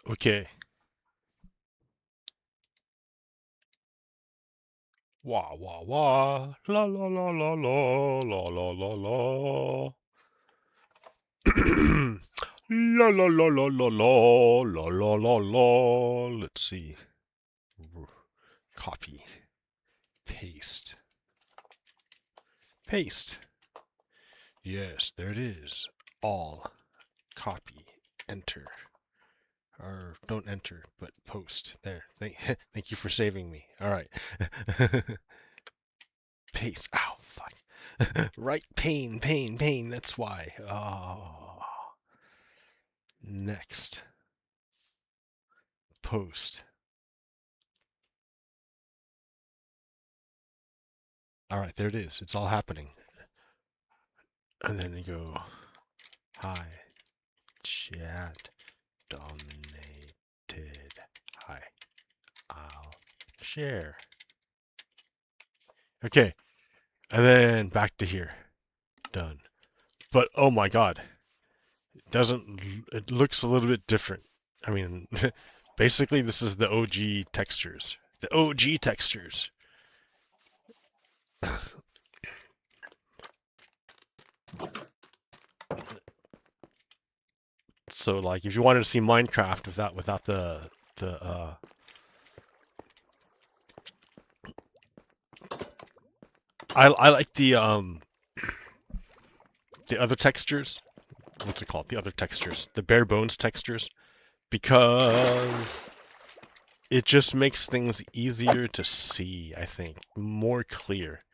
Okay. Wah wah wah. La la la la la la la la la. La la la la la la la la la la. Let's see. Copy. Paste. Paste. Yes, there it is. All. Copy. Enter. Or don't enter, but post. There. Thank you for saving me. All right. Paste. Ow, fuck. Right pane, pane, pane. That's why. Oh. Next. Post. All right, there it is. It's all happening. And then you go, hi, chat dominated. Hi, I'll share. Okay, and then back to here. Done. But oh my god, it looks a little bit different. I mean, basically this is the OG textures. The OG textures. So like if you wanted to see Minecraft without the I like the other textures. What's it called? The other textures. The bare bones textures. Because it just makes things easier to see, I think. More clear.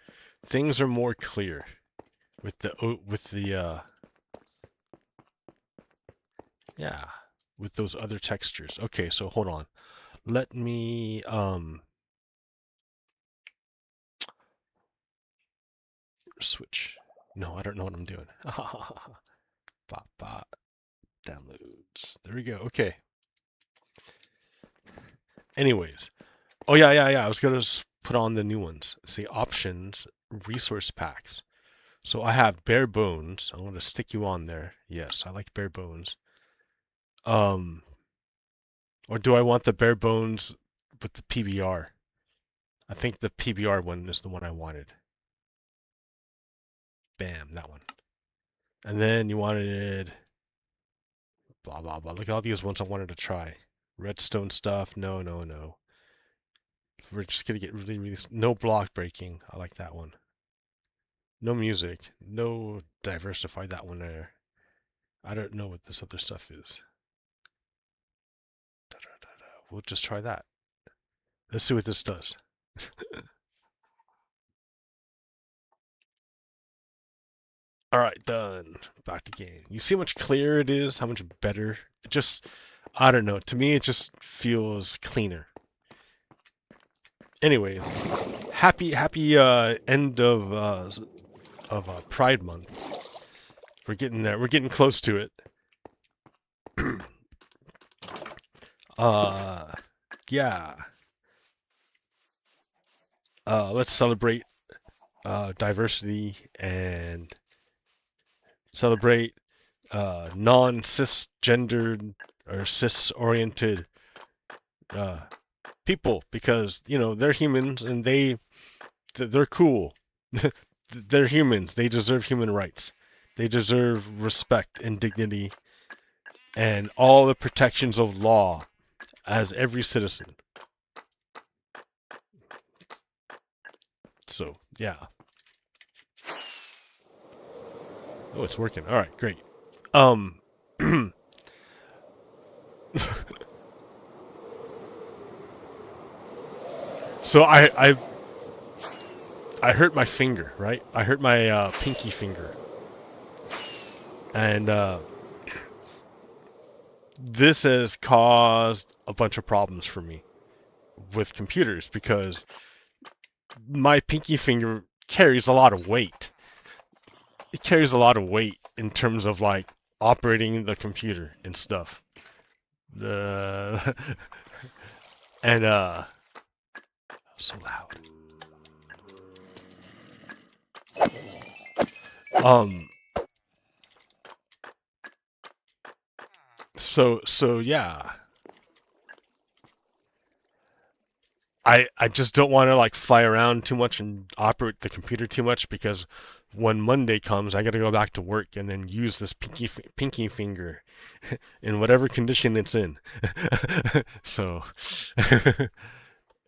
Things are more clear with the yeah, with those other textures. Okay, so hold on. Let me switch. No, I don't know what I'm doing. Downloads. There we go. Okay. Anyways. Oh yeah. I was gonna put on the new ones. See, options, resource packs. So I have bare bones. I'm gonna stick you on there. Yes, I like bare bones. Um, or do I want the bare bones with the PBR? I think the PBR one is the one I wanted. Bam, that one. And then you wanted blah blah blah. Look at all these ones I wanted to try. Redstone stuff. No, no, no. We're just gonna get really no block breaking. I like that one. No music. No diversify that one there. I don't know what this other stuff is. We'll just try that. Let's see what this does. All right, done. Back to game. You see how much clearer it is? How much better? It just, I don't know. To me, it just feels cleaner. Anyways, happy end of Pride Month. We're getting there. We're getting close to it. Yeah. Let's celebrate diversity and celebrate non-cisgendered or cis-oriented people because they're humans and they're cool. They're humans. They deserve human rights. They deserve respect and dignity and all the protections of law as every citizen. So, yeah. Oh, it's working. All right, great. So I hurt my finger, right? I hurt my pinky finger. And this has caused a bunch of problems for me with computers because my pinky finger carries a lot of weight. It carries a lot of weight in terms of like operating the computer and stuff. And so loud. So yeah. I just don't want to like fly around too much and operate the computer too much because when Monday comes, I got to go back to work and then use this pinky finger in whatever condition it's in. So,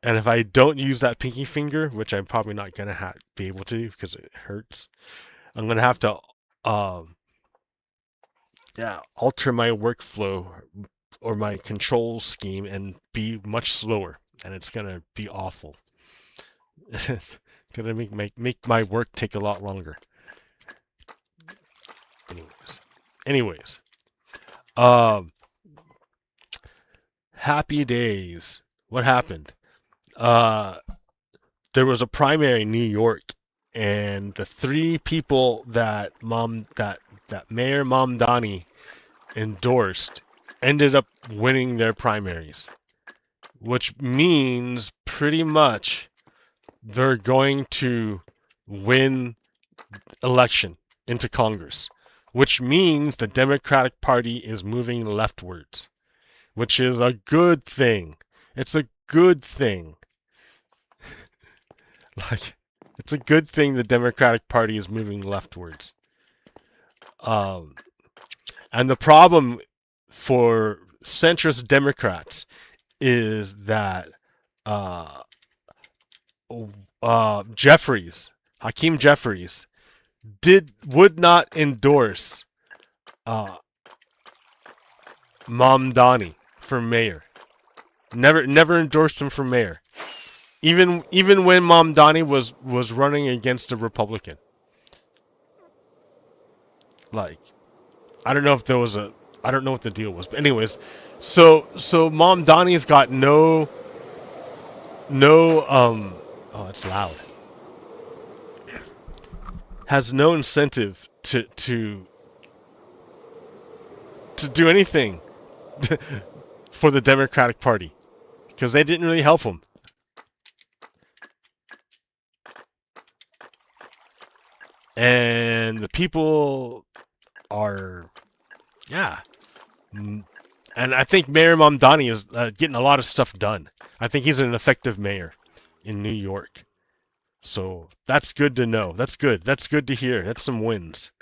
and if I don't use that pinky finger, which I'm probably not gonna be able to because it hurts, I'm gonna have to, um, yeah, alter my workflow or my control scheme and be much slower, and it's gonna be awful. It's gonna make my work take a lot longer. Anyways, um, happy days. What happened? Uh, there was a primary in New York, and the three people that Mayor Mamdani endorsed ended up winning their primaries, which means pretty much they're going to win election into Congress, which means the Democratic Party is moving leftwards, which is a good thing. It's a good thing. Like, it's a good thing the Democratic Party is moving leftwards. Um, and the problem for centrist Democrats is that uh, Hakeem Jeffries, would not endorse uh, Mamdani for mayor. Never endorsed him for mayor. Even when Mamdani was running against a Republican. Like, I don't know if there was I don't know what the deal was, but anyways, so Mamdani's got no oh, it's loud. Has no incentive to do anything for the Democratic Party because they didn't really help him. And the people are, yeah. And I think Mayor Mamdani is getting a lot of stuff done. I think he's an effective mayor in New York. So that's good to know. That's good. That's good to hear. That's some wins.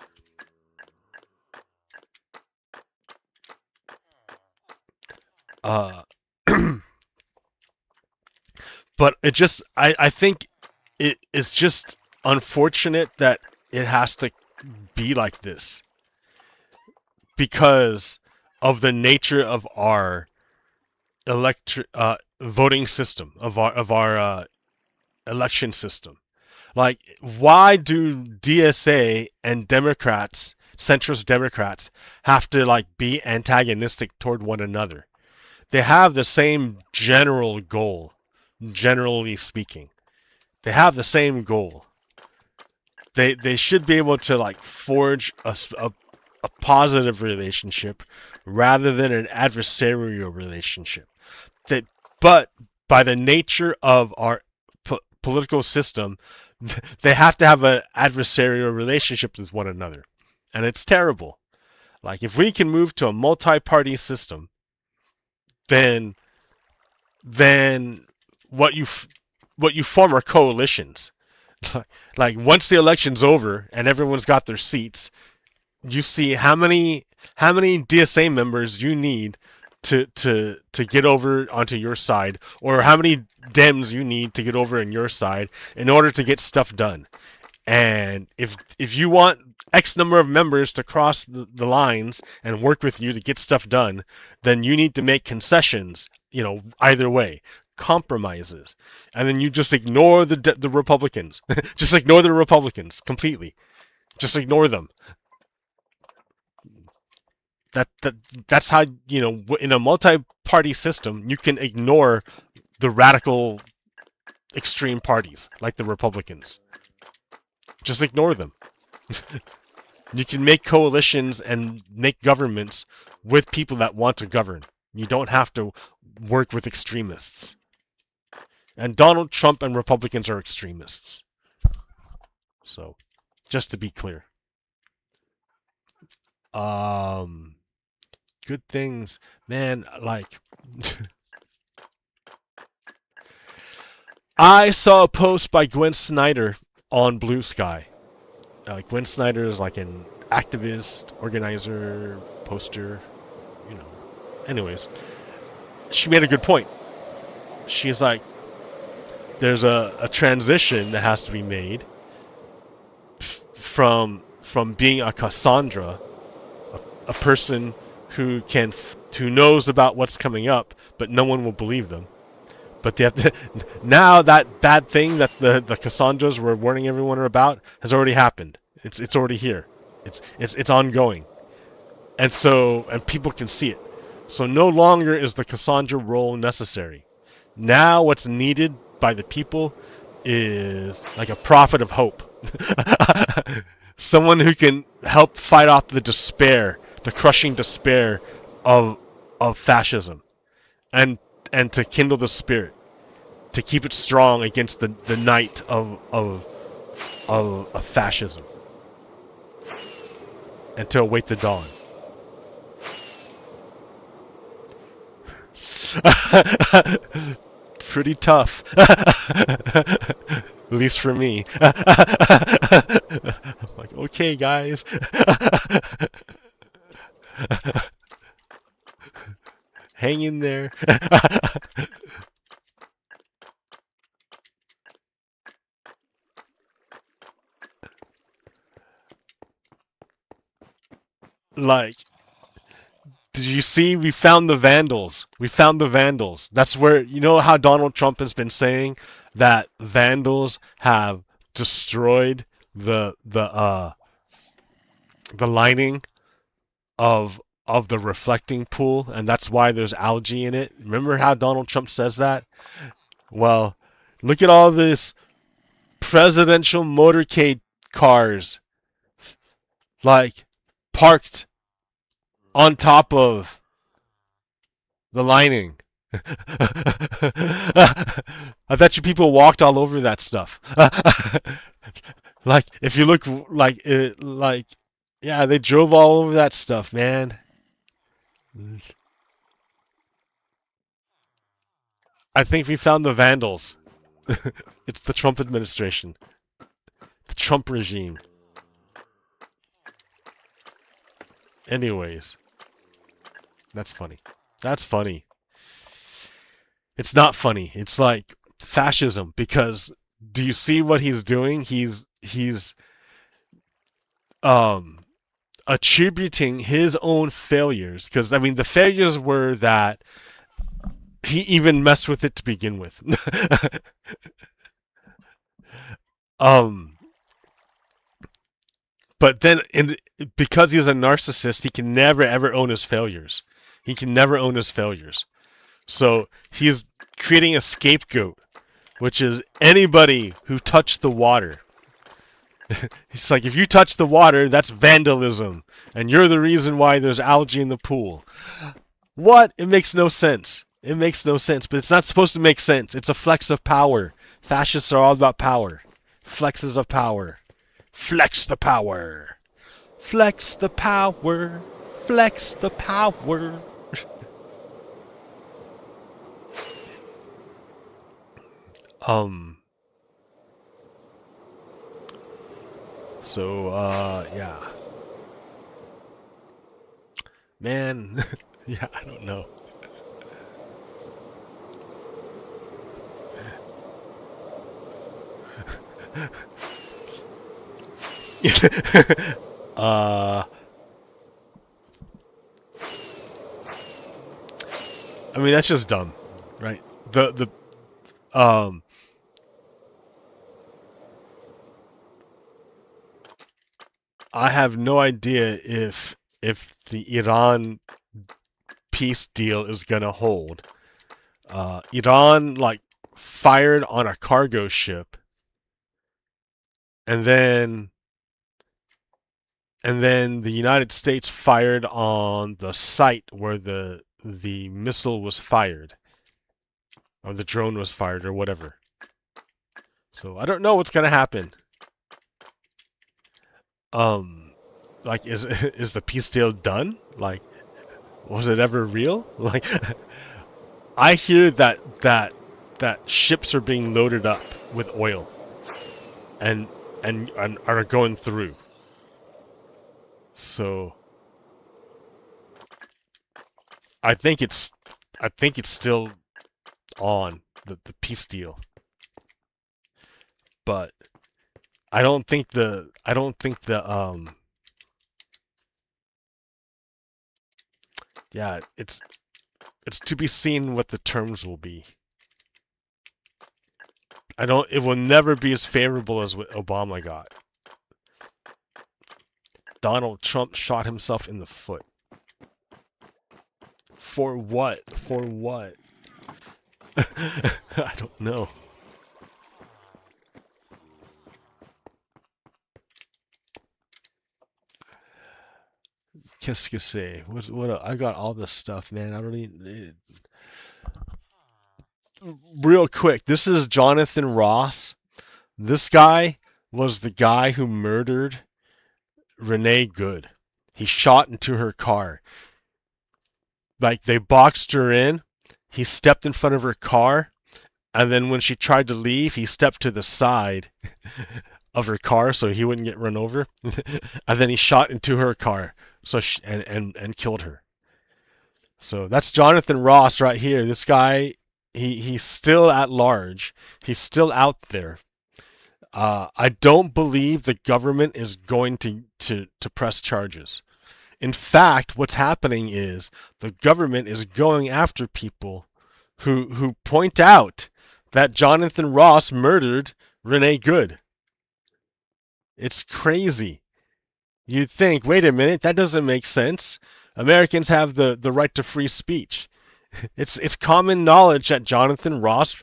Uh, but I think it is just unfortunate that it has to be like this because of the nature of our voting system, of our election system. Like, why do DSA and Democrats, centrist Democrats, have to like be antagonistic toward one another? They have the same general goal, generally speaking. They have the same goal. They should be able to like forge a positive relationship rather than an adversarial relationship. But by the nature of our political system, they have to have an adversarial relationship with one another, and it's terrible. Like, if we can move to a multi-party system, then what you form are coalitions. Like, once the election's over and everyone's got their seats, you see how many DSA members you need to get over onto your side, or how many Dems you need to get over on your side in order to get stuff done. And if you want X number of members to cross the lines and work with you to get stuff done, then you need to make concessions, either way, compromises. And then you just ignore the Republicans. Just ignore the Republicans completely. Just ignore them. That's how, in a multi-party system, you can ignore the radical extreme parties like the Republicans. Just ignore them. You can make coalitions and make governments with people that want to govern. You don't have to work with extremists. And Donald Trump and Republicans are extremists. So, just to be clear. Good things, man, like I saw a post by Gwen Snyder on Blue Sky. Gwen Snyder is like an activist, organizer, poster, you know. Anyways, she made a good point. She's like, there's a transition that has to be made from being a Cassandra, a person who who knows about what's coming up, but no one will believe them. But they have to, now that bad thing that the Cassandras were warning everyone about has already happened. It's already here. It's ongoing, and people can see it. So no longer is the Cassandra role necessary. Now what's needed by the people is like a prophet of hope. Someone who can help fight off the despair, the crushing despair of fascism, and to kindle the spirit, to keep it strong against the night of fascism, and to await the dawn. Pretty tough. At least for me. I'm like, okay, guys. Hang in there. Like, did you see? We found the vandals. We found the vandals. That's where, you know how Donald Trump has been saying that vandals have destroyed the lining of the reflecting pool, and that's why there's algae in it. Remember how Donald Trump says that? Well, look at all this presidential motorcade cars, like, parked on top of the lining. I bet you people walked all over that stuff. Like, if you look, yeah, they drove all over that stuff, man. I think we found the vandals. It's the Trump administration, the Trump regime. Anyways, that's funny. That's funny. It's not funny. It's like fascism, because do you see what he's doing? He's attributing his own failures, because I mean the failures were that he even messed with it to begin with. But then because he's a narcissist, he can never ever own his failures. He can never own his failures. So he's creating a scapegoat, which is anybody who touched the water. It's like, if you touch the water, that's vandalism, and you're the reason why there's algae in the pool. What? It makes no sense. It makes no sense, but it's not supposed to make sense. It's a flex of power. Fascists are all about power. Flexes of power. Flex the power. Flex the power. Flex the power. So, yeah. Man, yeah, I don't know. I mean, that's just dumb, right? I have no idea if the Iran peace deal is gonna hold. Iran like fired on a cargo ship, and then the United States fired on the site where the missile was fired, or the drone was fired, or whatever. So I don't know what's gonna happen. Like, is the peace deal done? Like, was it ever real? Like, I hear that that ships are being loaded up with oil and are going through. So I think it's still on the peace deal, but I don't think the yeah, it's to be seen what the terms will be. It will never be as favorable as what Obama got. Donald Trump shot himself in the foot. For what? For what? I don't know. Qu'est-ce que c'est? What? I got all this stuff, man. I don't even. Real quick, this is Jonathan Ross. This guy was the guy who murdered Renee Good. He shot into her car. Like, they boxed her in. He stepped in front of her car, and then when she tried to leave, he stepped to the side of her car so he wouldn't get run over. And then he shot into her car, so and killed her. So that's Jonathan Ross right here. This guy, he's still at large. He's still out there. I don't believe the government is going to press charges. In fact, what's happening is the government is going after people who point out that Jonathan Ross murdered Renee Good. It's crazy. You'd think, wait a minute, that doesn't make sense. Americans have the right to free speech. It's common knowledge that Jonathan Ross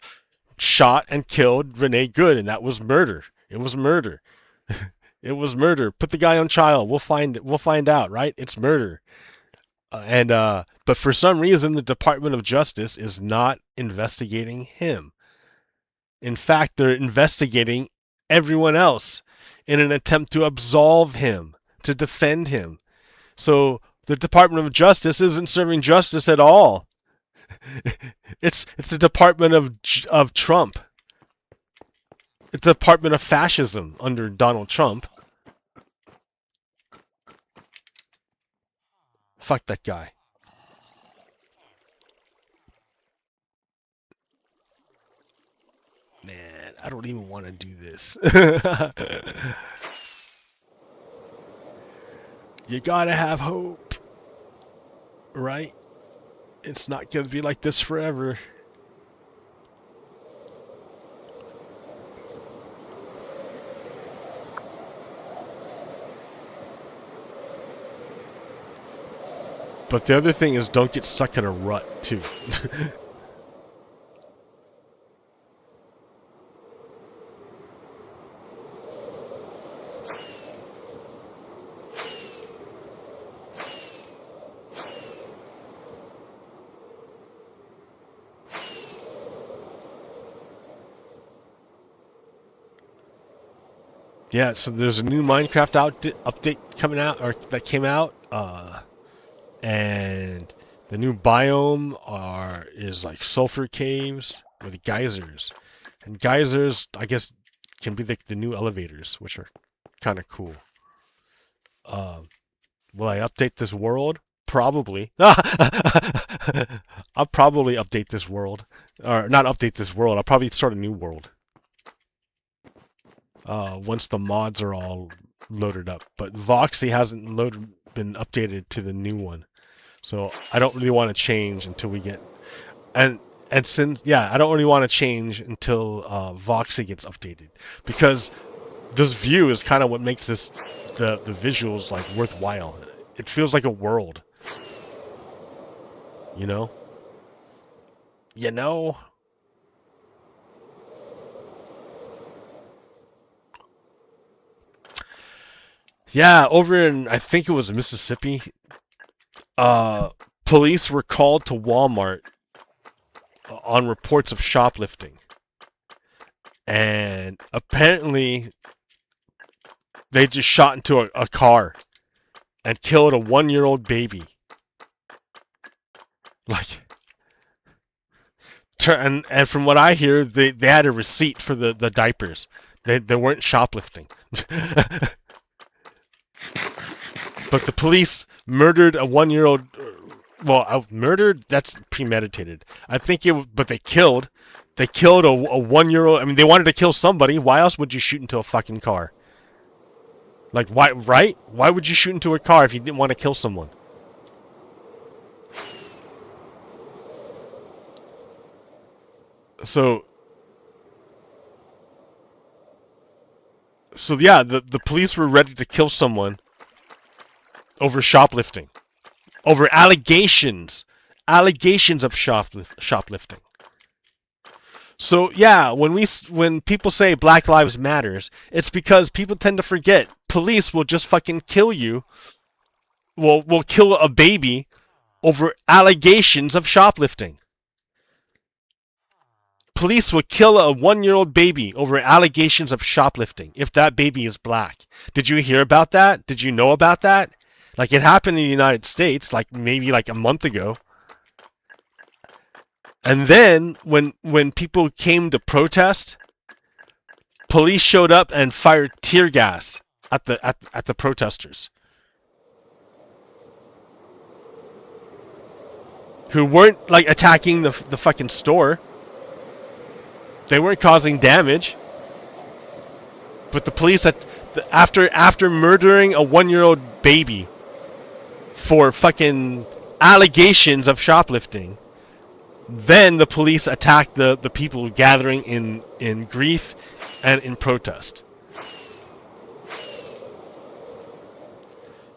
shot and killed Renee Good, and that was murder. It was murder. It was murder. Put the guy on trial. We'll find out, right? It's murder. But for some reason, the Department of Justice is not investigating him. In fact, they're investigating everyone else in an attempt to absolve him, to defend him. So the Department of Justice isn't serving justice at all. It's the Department of Trump. It's the Department of Fascism under Donald Trump. Fuck that guy. Man, I don't even want to do this. You gotta have hope, right? It's not gonna be like this forever. But the other thing is, don't get stuck in a rut, too. Yeah, so there's a new Minecraft update coming out, or that came out, and the new biome is like sulfur caves with geysers, and geysers, I guess, can be the new elevators, which are kind of cool. Will I update this world? Probably. I'll probably update this world, or not update this world. I'll probably start a new world. Once the mods are all loaded up. But Voxy hasn't been updated to the new one. So I don't really want to change until we get... And since... Yeah, I don't really want to change until Voxy gets updated. Because this view is kind of what makes the visuals like worthwhile. It feels like a world. You know? You know? Yeah, over in, I think it was Mississippi, police were called to Walmart on reports of shoplifting. And apparently, they just shot into a car and killed a 1-year-old baby. Like, And from what I hear, they had a receipt for the diapers. They weren't shoplifting. But the police murdered a 1-year-old. Well, murdered, that's premeditated. I think but they killed a 1-year-old. I mean, they wanted to kill somebody. Why else would you shoot into a fucking car? Like, why, right? Why would you shoot into a car if you didn't want to kill someone? So yeah, the police were ready to kill someone over shoplifting. Over allegations of shoplifting. So yeah, when people say Black Lives Matters, it's because people tend to forget police will just fucking kill you. Will kill a baby over allegations of shoplifting. Police will kill a 1-year-old baby over allegations of shoplifting if that baby is black. Did you hear about that? Did you know about that? Like, it happened in the United States, like maybe like a month ago. And then when people came to protest, police showed up and fired tear gas at the protesters, who weren't like attacking the fucking store. They weren't causing damage. But the police, after murdering a 1-year-old baby for fucking allegations of shoplifting, then the police attacked the people gathering in grief and in protest.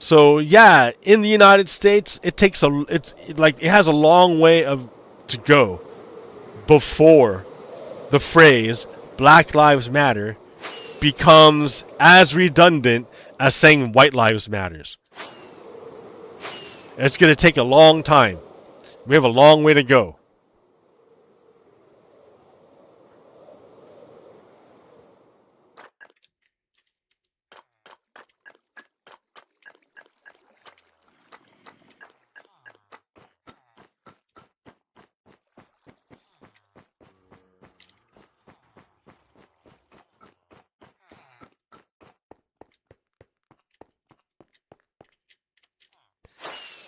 So yeah, in the United States, it has a long way to go before the phrase Black Lives Matter becomes as redundant as saying White Lives Matters. It's going to take a long time. We have a long way to go.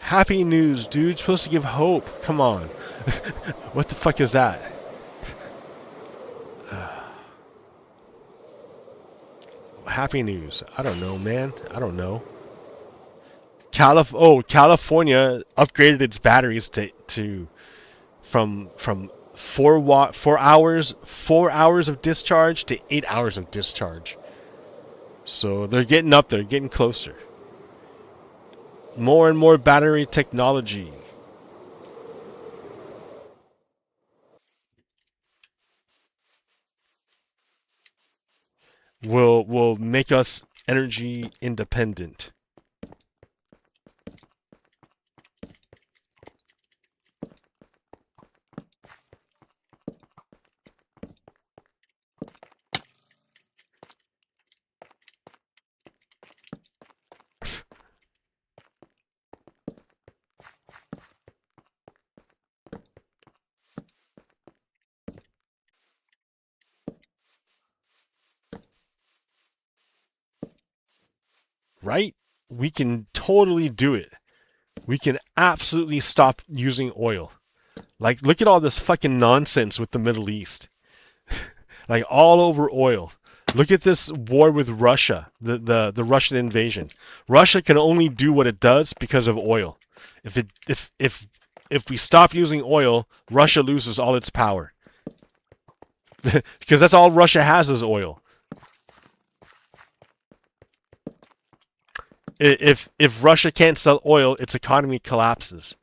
Happy news, dude. Supposed to give hope. Come on. What the fuck is that? Happy news. I don't know, man. I don't know. California upgraded its batteries from 4 hours of discharge to 8 hours of discharge. So they're getting up there, getting closer. More and more battery technology. Will make us energy independent. Right? We can totally do it. We can absolutely stop using oil. Like, look at all this fucking nonsense with the Middle East. Like, all over oil. Look at this war with Russia, the Russian invasion. Russia can only do what it does because of oil. If we stop using oil, Russia loses all its power. Because that's all Russia has is oil. If Russia can't sell oil, its economy collapses.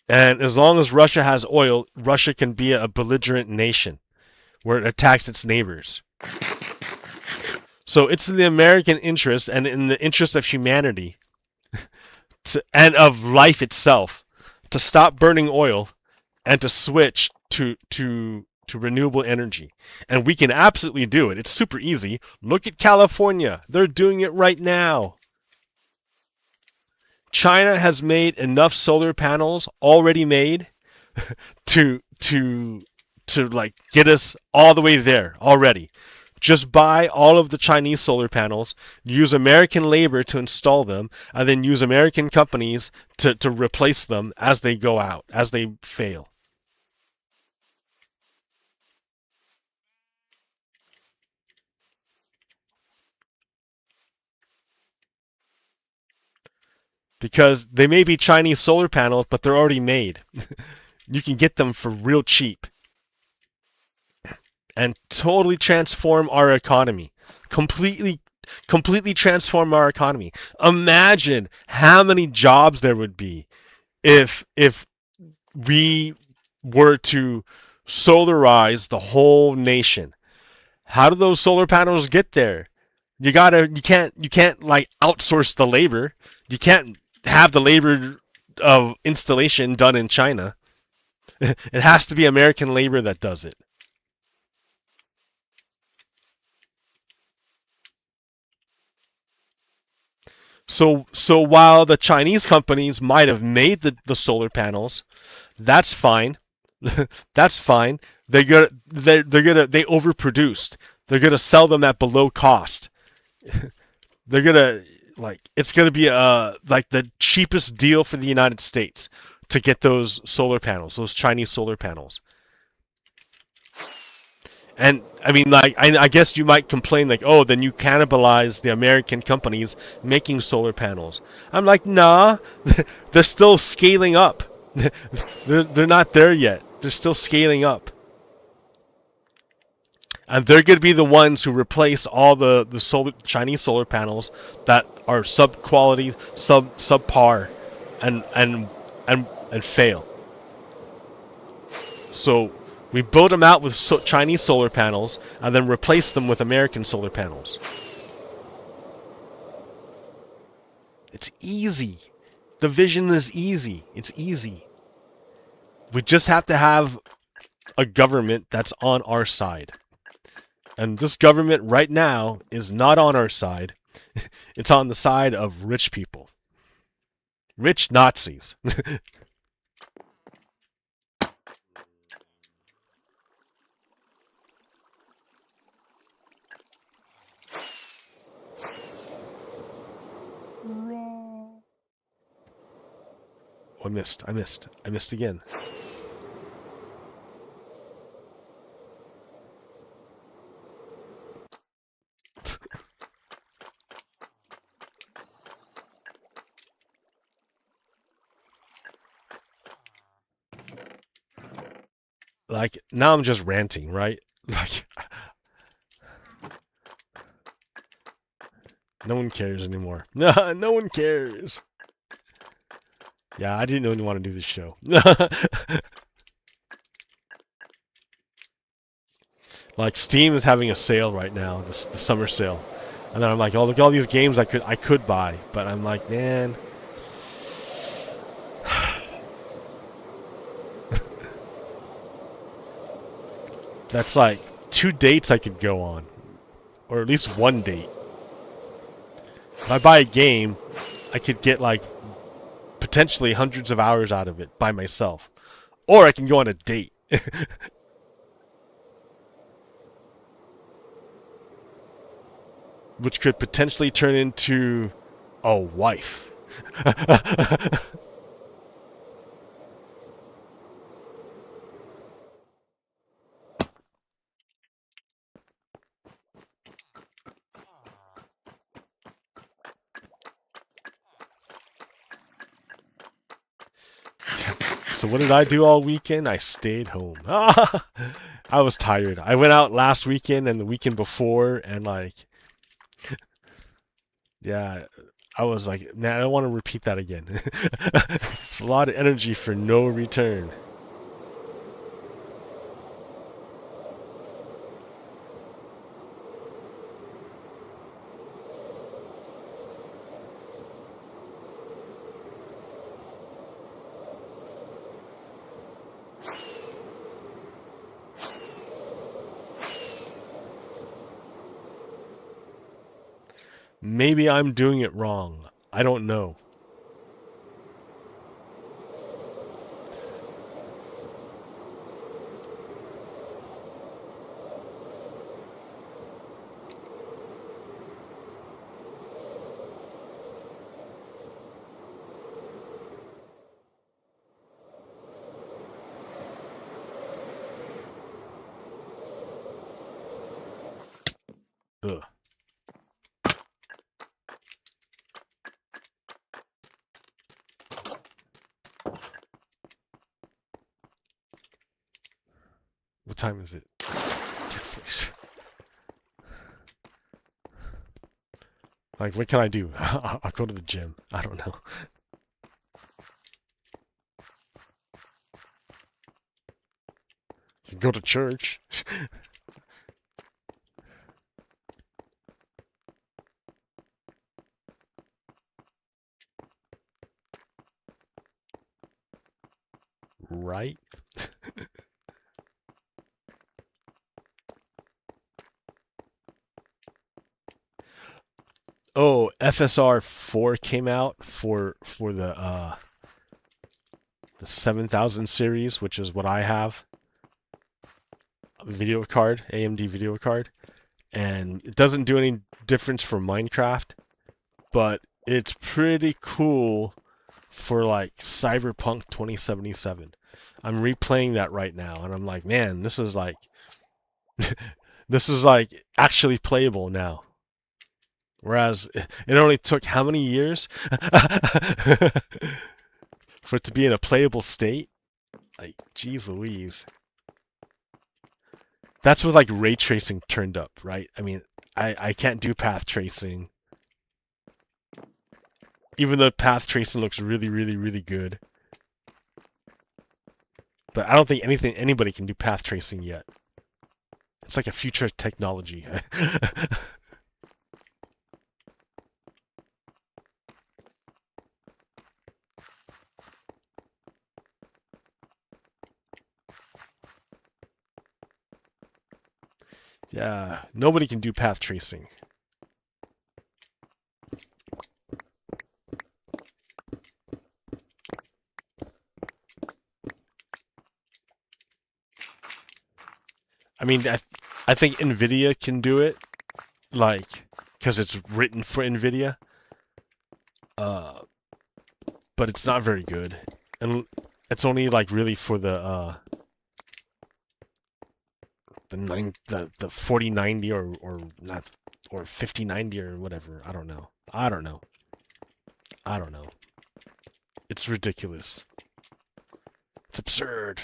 And as long as Russia has oil, Russia can be a belligerent nation where it attacks its neighbors. So it's in the American interest and in the interest of humanity and of life itself to stop burning oil and to switch to renewable energy. And we can absolutely do it. It's super easy. Look at California. They're doing it right now. China has made enough solar panels already made to like get us all the way there already. Just buy all of the Chinese solar panels, use American labor to install them, and then use American companies to replace them as they go out, as they fail. Because they may be Chinese solar panels, but they're already made. You can get them for real cheap and totally transform our economy. Completely transform our economy. Imagine how many jobs there would be if we were to solarize the whole nation. How do those solar panels get there? You can't like outsource the labor. You can't have the labor of installation done in China. It has to be American labor that does it. So while the Chinese companies might have made the solar panels, that's fine. That's fine. They overproduced. They're gonna sell them at below cost. They're gonna like it's gonna be like the cheapest deal for the United States to get those solar panels, those Chinese solar panels. And I mean, like, I guess you might complain, like, oh, then you cannibalize the American companies making solar panels. I'm like, nah, they're still scaling up. They're not there yet. They're still scaling up. And they're going to be the ones who replace all the Chinese solar panels that are sub-quality, subpar, and fail. So we build them out with Chinese solar panels and then replace them with American solar panels. It's easy. The vision is easy. It's easy. We just have to have a government that's on our side. And this government right now is not on our side. It's on the side of rich people. Rich Nazis. Oh, I missed again. Like, now I'm just ranting, right? Like, no one cares anymore. No one cares. Yeah, I didn't really want to do this show. Like, Steam is having a sale right now, the summer sale. And then I'm like, oh, look at all these games I could buy. But I'm like, man. That's like 2 dates I could go on. Or at least 1 date. If I buy a game, I could get like potentially hundreds of hours out of it by myself. Or I can go on a date. Which could potentially turn into a wife. So what did I do all weekend? I stayed home. I was tired. I went out last weekend and the weekend before, and like, yeah, I was like, man, I don't want to repeat that again. It's a lot of energy for no return. Maybe I'm doing it wrong. I don't know. What time is it? 10:40. Like, what can I do? I'll go to the gym. I don't know. You can go to church. Right? Oh, FSR 4 came out for the 7000 series, which is what I have. Video card, AMD video card, and it doesn't do any difference for Minecraft, but it's pretty cool for like Cyberpunk 2077. I'm replaying that right now, and I'm like, man, this is like this is like actually playable now. Whereas it only took how many years for it to be in a playable state? Like, geez Louise. That's with like ray tracing turned up, right? I mean, I can't do path tracing. Even though path tracing looks really, really, really good. But I don't think anybody can do path tracing yet. It's like a future technology. Yeah, nobody can do path tracing. I mean, I think NVIDIA can do it, like, because it's written for NVIDIA. But it's not very good, and it's only like really for the 4090 or not, or 5090 or whatever. I don't know. It's ridiculous. It's absurd.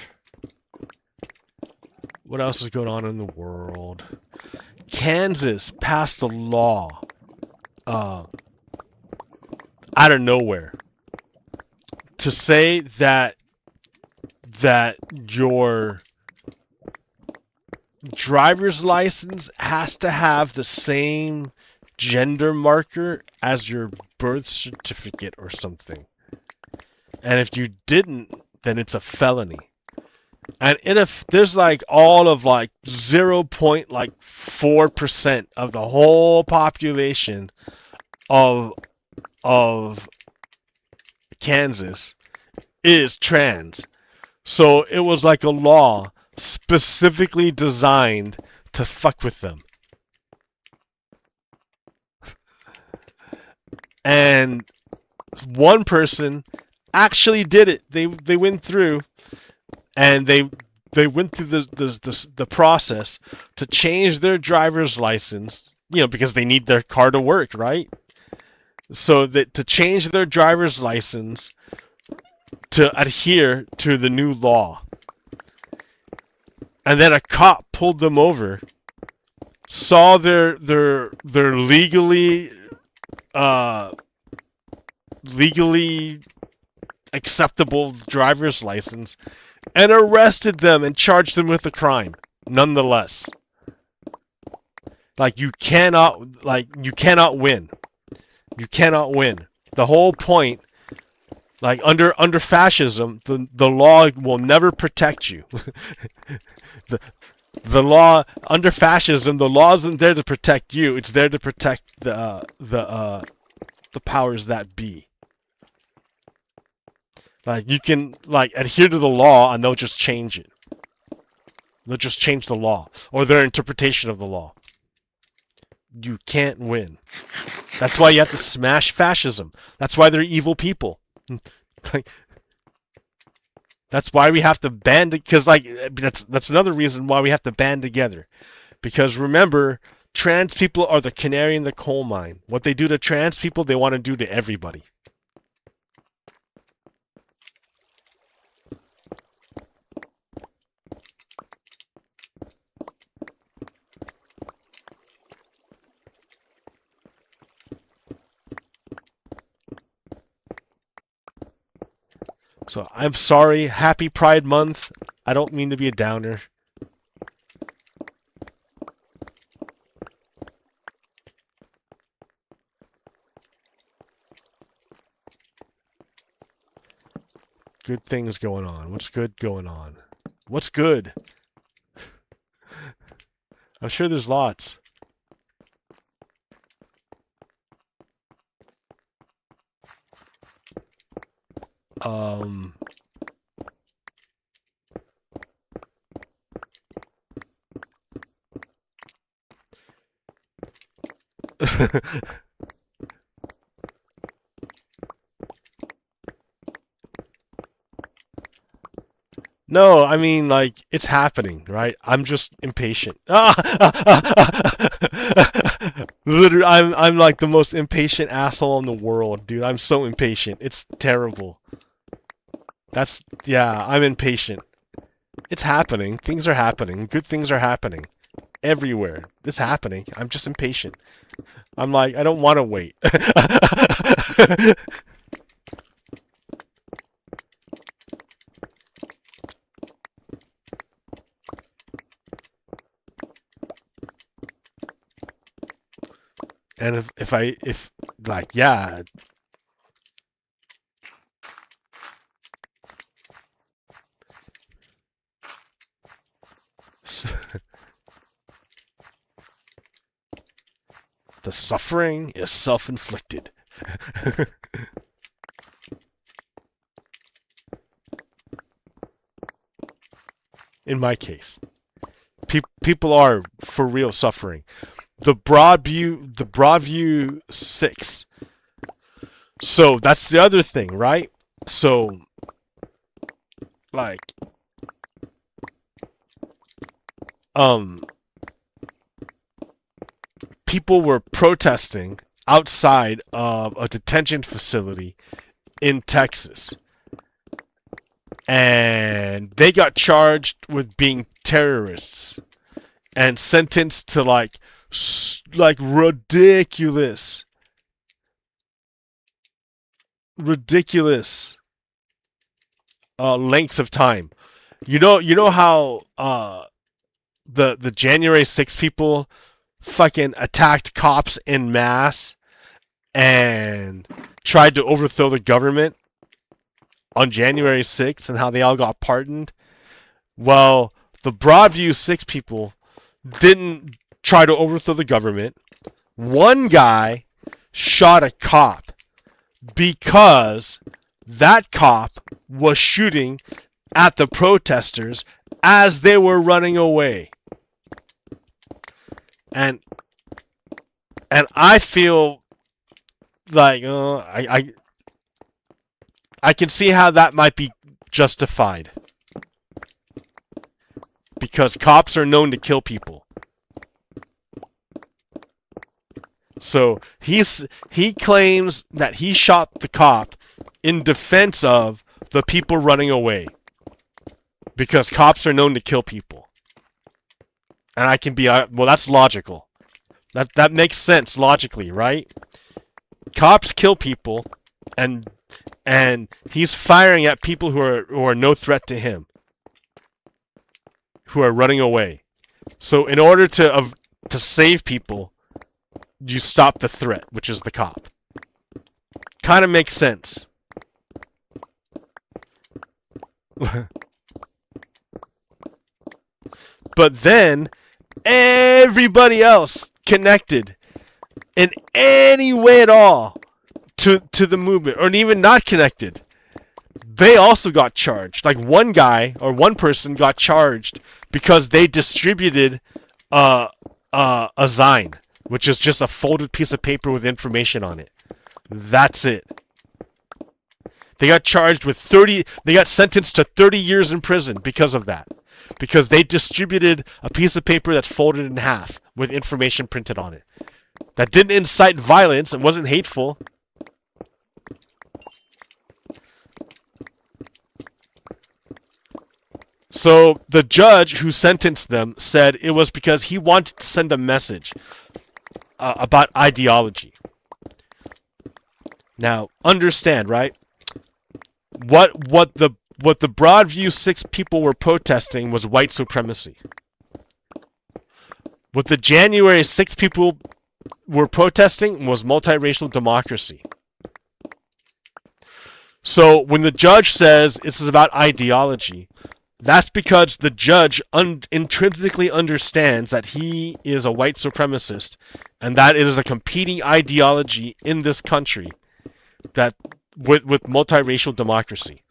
What else is going on in the world? Kansas passed a law out of nowhere to say that your driver's license has to have the same gender marker as your birth certificate or something. And if you didn't, then it's a felony. And if there's like all of like 0.4% of the whole population of Kansas is trans. So it was like a law specifically designed to fuck with them. And one person actually did it. They went through and they went through the process to change their driver's license, because they need their car to work, right? So that to change their driver's license to adhere to the new law. And then a cop pulled them over, saw their legally acceptable driver's license, and arrested them and charged them with a crime. Nonetheless, you cannot win. You cannot win. The whole point, under fascism, the law will never protect you. The law under fascism, the law isn't there to protect you. It's there to protect the powers that be. You can adhere to the law, and they'll just change it. They'll just change the law or their interpretation of the law. You can't win. That's why you have to smash fascism. That's why they're evil people. That's why we have to band, because that's another reason why we have to band together. Because remember, trans people are the canary in the coal mine. What they do to trans people, they want to do to everybody. So I'm sorry. Happy Pride Month. I don't mean to be a downer. Good things going on. What's good going on? What's good? I'm sure there's lots. No, I mean, like, it's happening, right? I'm just impatient. Literally, I'm like the most impatient asshole in the world, dude. I'm so impatient. It's terrible. Yeah, I'm impatient. It's happening. Things are happening. Good things are happening. Everywhere. It's happening. I'm just impatient. I'm like, I don't want to wait. And if like, yeah. The suffering is self-inflicted. In my case, people are for real suffering. The Broadview 6. So that's the other thing, right? So, like, people were protesting outside of a detention facility in Texas. And they got charged with being terrorists and sentenced to like ridiculous lengths of time. You know how the January 6th people fucking attacked cops en masse and tried to overthrow the government on January 6th and how they all got pardoned? Well, the Broadview 6 people didn't try to overthrow the government. One guy shot a cop because that cop was shooting at the protesters as they were running away. And I feel like I can see how that might be justified. Because cops are known to kill people. So he claims that he shot the cop in defense of the people running away. Because cops are known to kill people. And I can be, well, that's logical. That makes sense logically, right? Cops kill people, and he's firing at people who are no threat to him, who are running away. So in order to save people, you stop the threat, which is the cop. Kind of makes sense. But then everybody else connected in any way at all to the movement, or even not connected, they also got charged. Like one person got charged because they distributed a Zine, which is just a folded piece of paper with information on it. That's it. They got charged with they got sentenced to 30 years in prison because of that. Because they distributed a piece of paper that's folded in half with information printed on it. That didn't incite violence and wasn't hateful. So the judge who sentenced them said it was because he wanted to send a message about ideology. Now, understand, right? What the Broadview 6 people were protesting was white supremacy. What the January 6 people were protesting was multiracial democracy. So when the judge says this is about ideology, that's because the judge intrinsically understands that he is a white supremacist and that it is a competing ideology in this country that with multiracial democracy.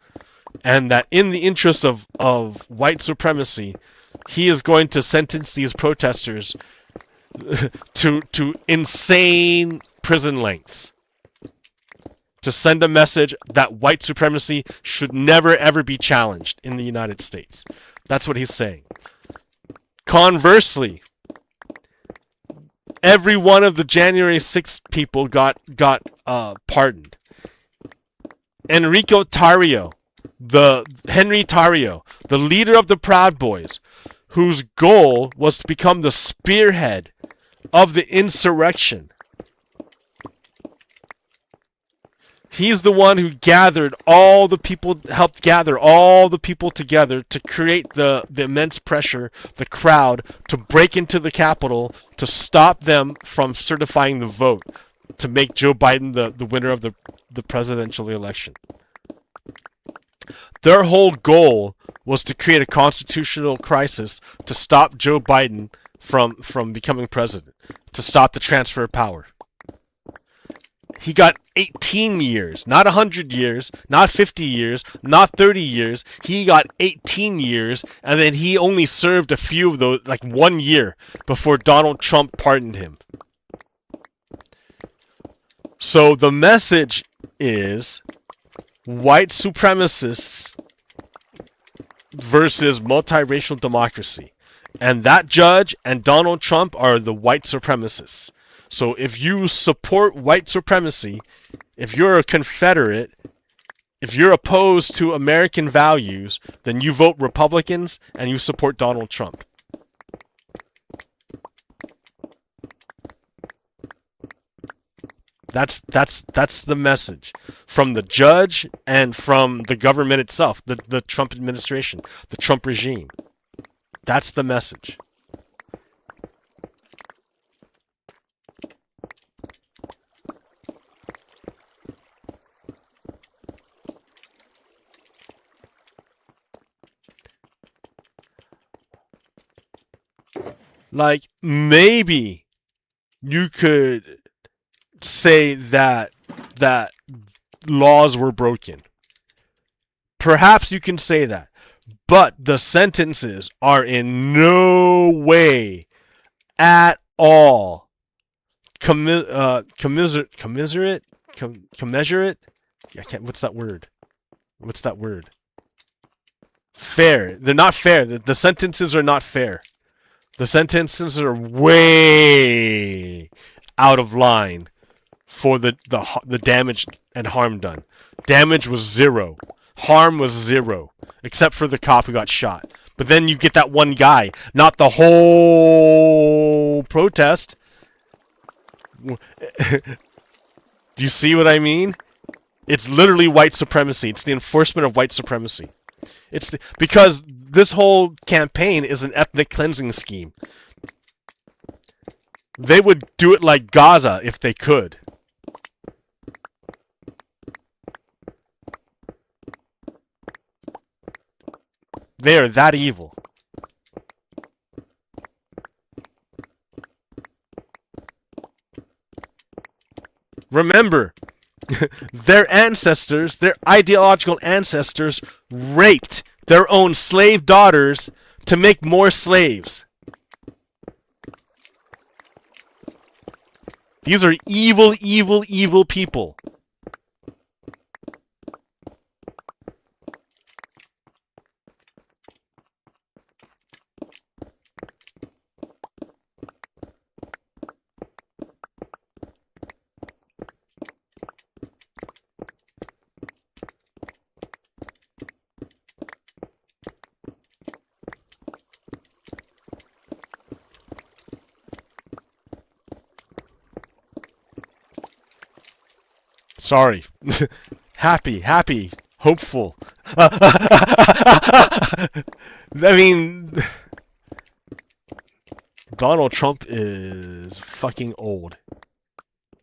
And that in the interest of white supremacy, he is going to sentence these protesters to insane prison lengths to send a message that white supremacy should never ever be challenged in the United States. That's what he's saying. Conversely, every one of the January 6th people got pardoned. Henry Tarrio, the leader of the Proud Boys, whose goal was to become the spearhead of the insurrection. He's the one who helped gather all the people together to create the immense pressure, the crowd, to break into the Capitol, to stop them from certifying the vote, to make Joe Biden the winner of the presidential election. Their whole goal was to create a constitutional crisis to stop Joe Biden from becoming president, to stop the transfer of power. He got 18 years, not 100 years, not 50 years, not 30 years. He got 18 years, and then he only served a few of those, like 1 year, before Donald Trump pardoned him. So the message is white supremacists versus multiracial democracy. And that judge and Donald Trump are the white supremacists. So if you support white supremacy, if you're a Confederate, if you're opposed to American values, then you vote Republicans and you support Donald Trump. That's the message from the judge and from the government itself, the Trump administration, the Trump regime. That's the message. Like, maybe you could say that laws were broken. Perhaps you can say that. But the sentences are in no way at all commensurate? I can't, what's that word? Fair. They're not fair. The sentences are not fair. The sentences are way out of line for the damage and harm done. Damage was 0. Harm was 0. Except for the cop who got shot. But then you get that one guy, not the whole protest. Do you see what I mean? It's literally white supremacy. It's the enforcement of white supremacy. Because this whole campaign is an ethnic cleansing scheme. They would do it like Gaza if they could. They are that evil. Remember, their ancestors, their ideological ancestors, raped their own slave daughters to make more slaves. These are evil, evil, evil people. Sorry. Happy. hopeful. I mean, Donald Trump is fucking old.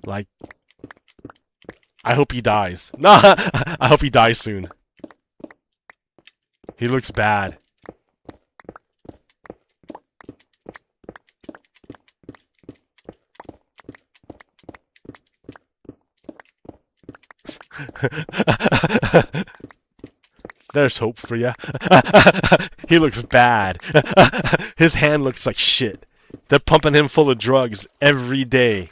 Like, I hope he dies. No, I hope he dies soon. He looks bad. There's hope for you. He looks bad. His hand looks like shit. They're pumping him full of drugs every day.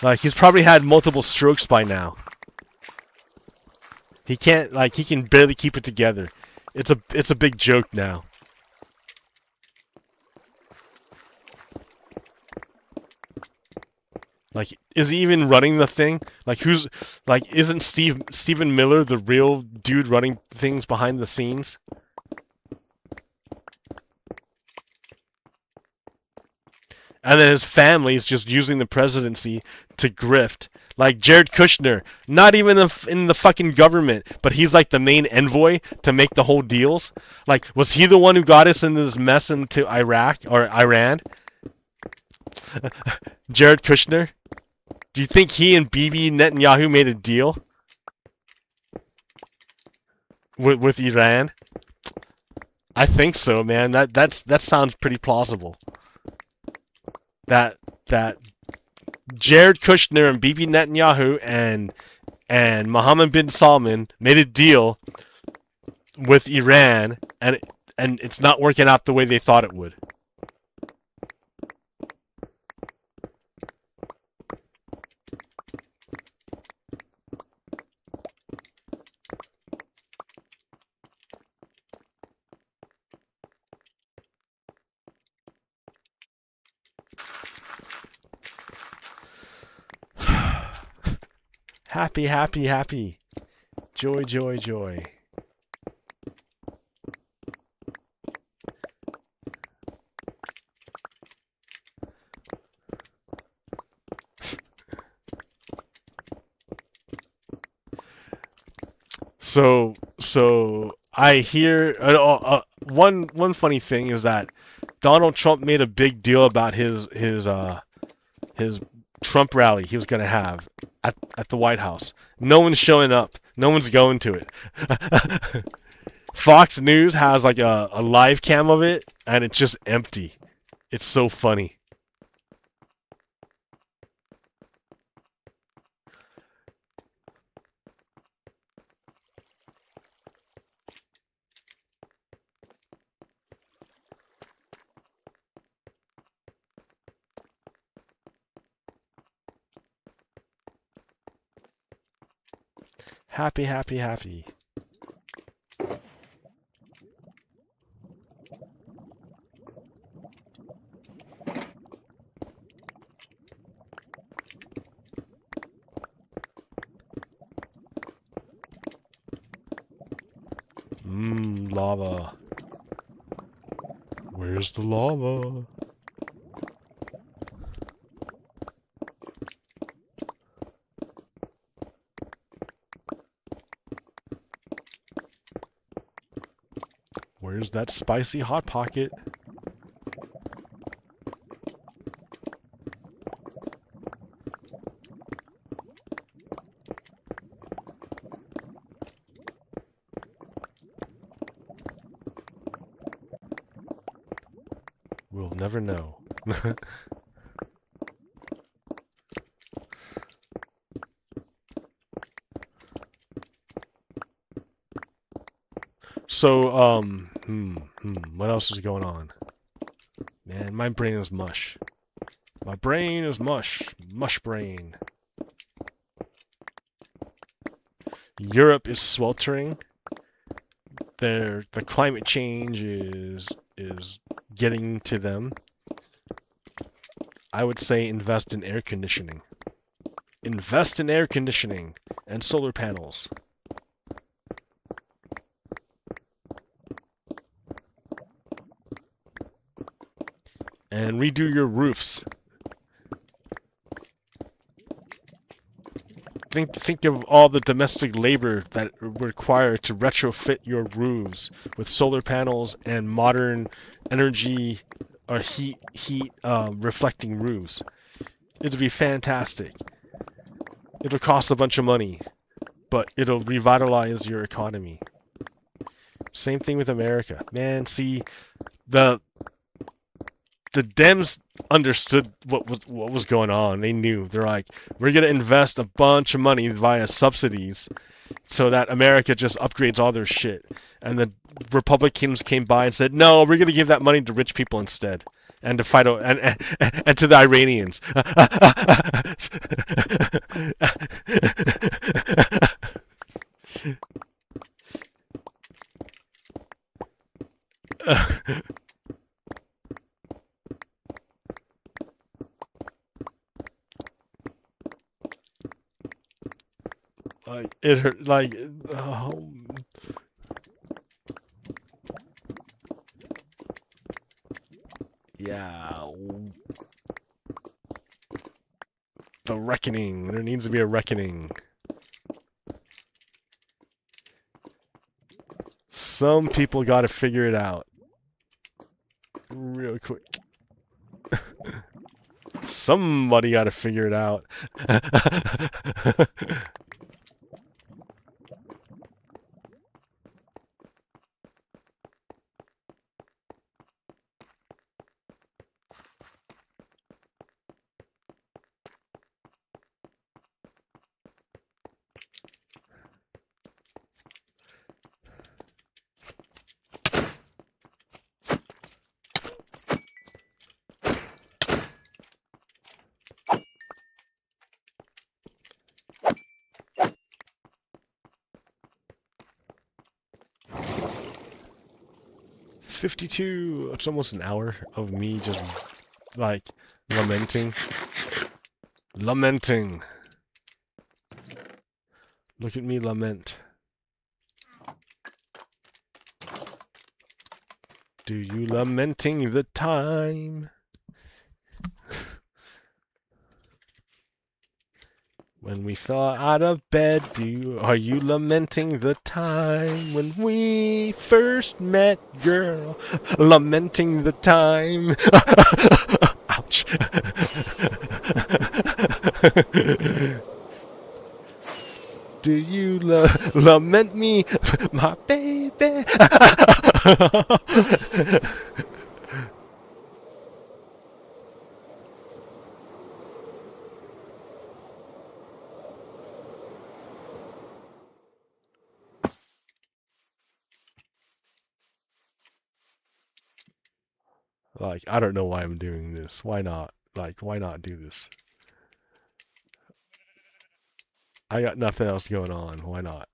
Like, he's probably had multiple strokes by now. He can't, like, he can barely keep it together. It's a big joke now. Like, is he even running the thing? Like, isn't Stephen Miller the real dude running things behind the scenes? And then his family is just using the presidency to grift. Like Jared Kushner, not even in the fucking government, but he's like the main envoy to make the whole deals. Like, was he the one who got us into this mess into Iraq or Iran? Jared Kushner? Do you think he and Bibi Netanyahu made a deal with Iran? I think so, man. That sounds pretty plausible. That Jared Kushner and Bibi Netanyahu and Mohammed bin Salman made a deal with Iran, and it's not working out the way they thought it would. Happy, happy, happy. Joy, joy, joy. So I hear one funny thing is that Donald Trump made a big deal about his Trump rally he was gonna have at the White House. No one's showing up. No one's going to it. Fox News has like a live cam of it, and it's just empty. It's so funny. Happy, happy, happy. Lava. Where's the lava? Where's that spicy hot pocket? We'll never know. So, what else is going on? Man, my brain is mush. My brain is mush. Mush brain. Europe is sweltering. The climate change is getting to them. I would say invest in air conditioning. Invest in air conditioning and solar panels. And redo your roofs. Think of all the domestic labor that required to retrofit your roofs with solar panels and modern energy or heat reflecting roofs. It'll be fantastic. It'll cost a bunch of money, but it'll revitalize your economy. Same thing with America. Man, see, the Dems understood what was going on. They knew. They're like, we're gonna invest a bunch of money via subsidies so that America just upgrades all their shit. And the Republicans came by and said, no, we're gonna give that money to rich people instead. And to fight and to the Iranians. Like it hurt. Like yeah. The reckoning. There needs to be a reckoning. Some people got to figure it out real quick. Somebody got to figure it out. $52. It's almost an hour of me just like lamenting. Look at me lament. Do you lamenting the time when we fell out of bed? Are you lamenting the time when we first met, girl? Lamenting the time. Ouch. Do you lament me, my baby? Like, I don't know why I'm doing this. Why not? Like, why not do this? I got nothing else going on. Why not?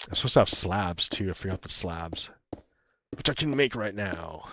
I'm supposed to have slabs too. I forgot the slabs, which I can make right now.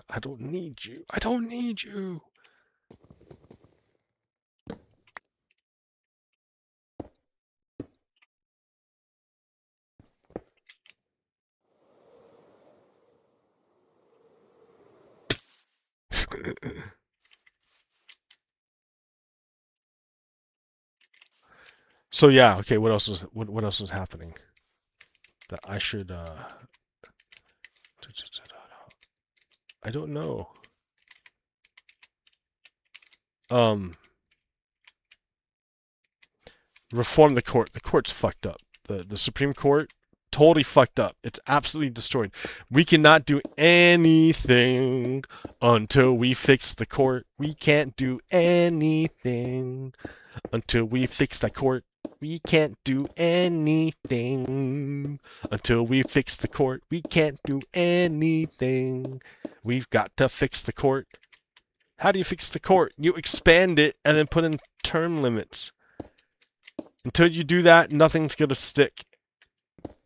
I don't need you. I don't need you. So yeah, okay. What else is happening that I should? I don't know. Reform the court. The court's fucked up. The Supreme Court totally fucked up. It's absolutely destroyed. We cannot do anything until we fix the court. We can't do anything until we fix the court. We can't do anything until we fix the court. We can't do anything. We've got to fix the court. How do you fix the court? You expand it and then put in term limits. Until you do that, nothing's gonna stick.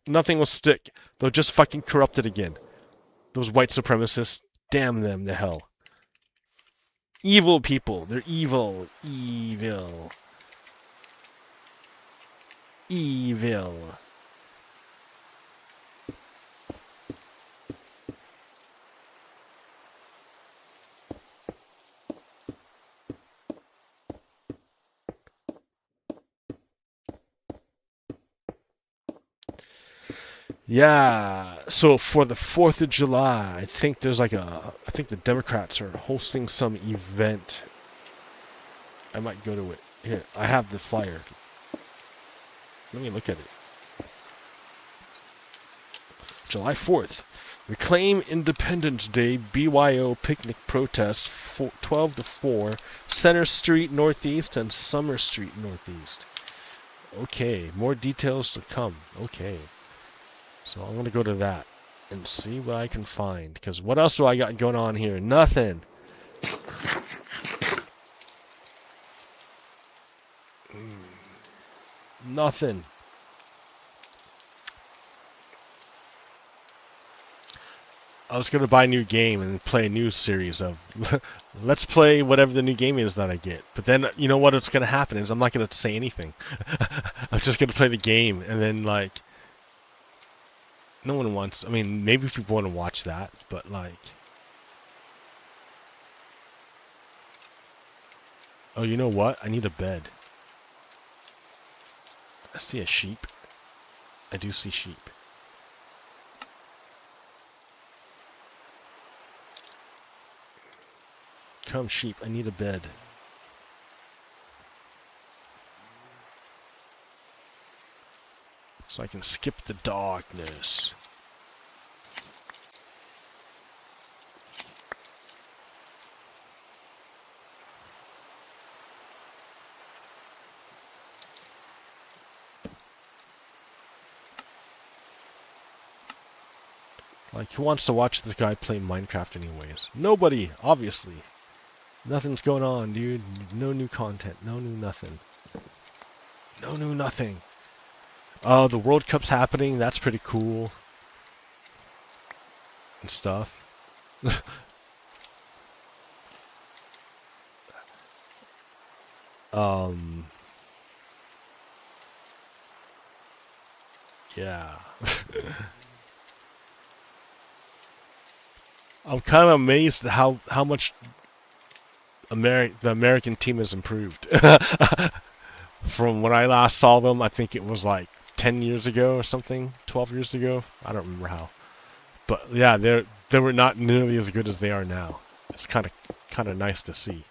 Nothing will stick. They'll just fucking corrupt it again. Those white supremacists, damn them to hell. Evil people. They're evil. Evil. Evil. Yeah, so for the 4th of July, I think there's like I think the Democrats are hosting some event. I might go to it. Here, I have the flyer. Let me look at it. July 4th, Reclaim Independence Day BYO Picnic Protest, 12 to 4, Center Street Northeast and Summer Street Northeast. Okay, more details to come. Okay. So I'm going to go to that and see what I can find. Because what else do I got going on here? Nothing. Nothing. I was going to buy a new game and play a new series of let's play whatever the new game is that I get. But then, you know what's going to happen is I'm not going to say anything. I'm just going to play the game and then, like, no one wants, I mean, maybe people want to watch that, but like, oh, you know what? I need a bed. I see a sheep. I do see sheep. Come, sheep, I need a bed. So I can skip the darkness. Like, who wants to watch this guy play Minecraft anyways? Nobody, obviously. Nothing's going on, dude. No new content. No new nothing. No new nothing. The World Cup's happening. That's pretty cool. And stuff. Yeah. I'm kind of amazed at how much the American team has improved. From when I last saw them, I think it was like 10 years ago or something, 12 years ago. I don't remember how. But yeah, they were not nearly as good as they are now. It's kind of nice to see.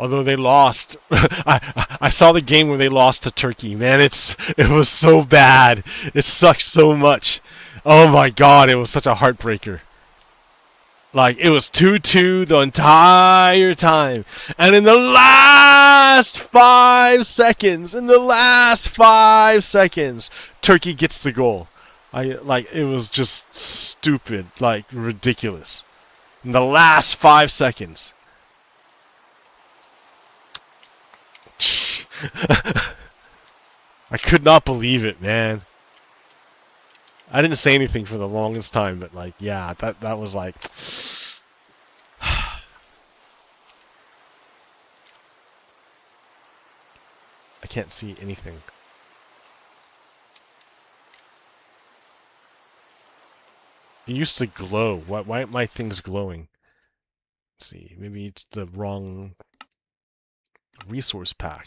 Although they lost, I saw the game where they lost to Turkey. Man, it was so bad. It sucked so much. Oh my God, it was such a heartbreaker. Like, it was 2-2 the entire time. And in the last 5 seconds, Turkey gets the goal. It was just stupid, like ridiculous. In the last 5 seconds. I could not believe it, man. I didn't say anything for the longest time, but like, yeah, that was like, I can't see anything. It used to glow. Why aren't my things glowing? Let's see, maybe it's the wrong resource pack.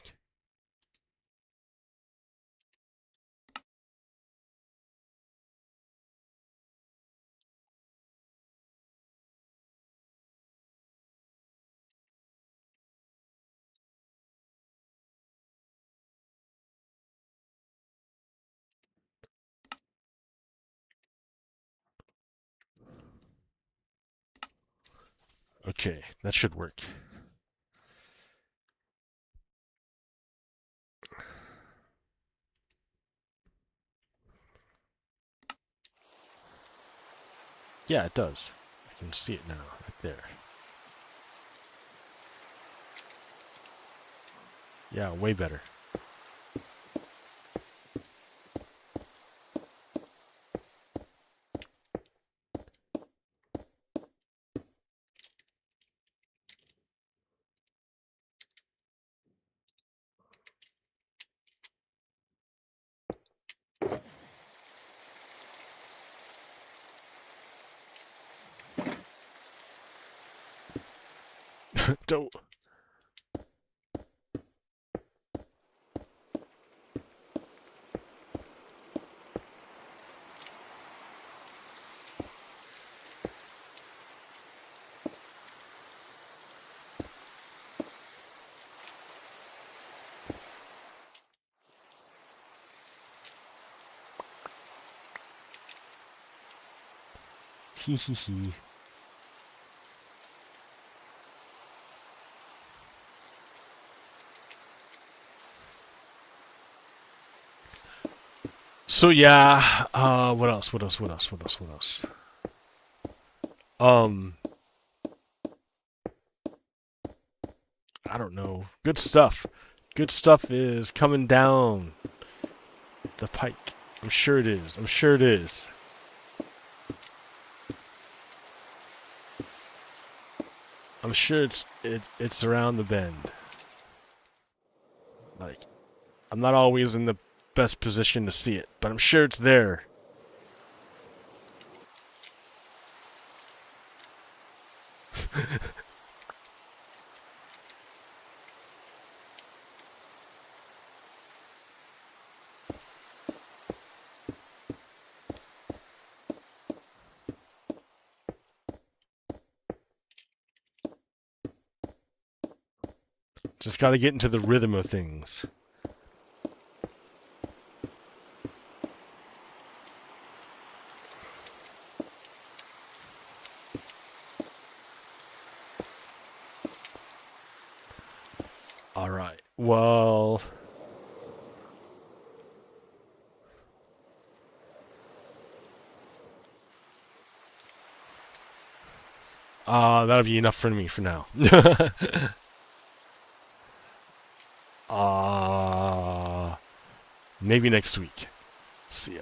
Okay, that should work. Yeah, it does. I can see it now, right there. Yeah, way better. Don't. Hee hee hee. So yeah, what else? What else? What else? What else? What else? I don't know. Good stuff. Good stuff is coming down the pike. I'm sure it is. I'm sure it is. I'm sure it's around the bend. Like, I'm not always in the best position to see it, but I'm sure it's there. Just gotta get into the rhythm of things. Alright, well... that'll be enough for me for now. Maybe next week. See ya.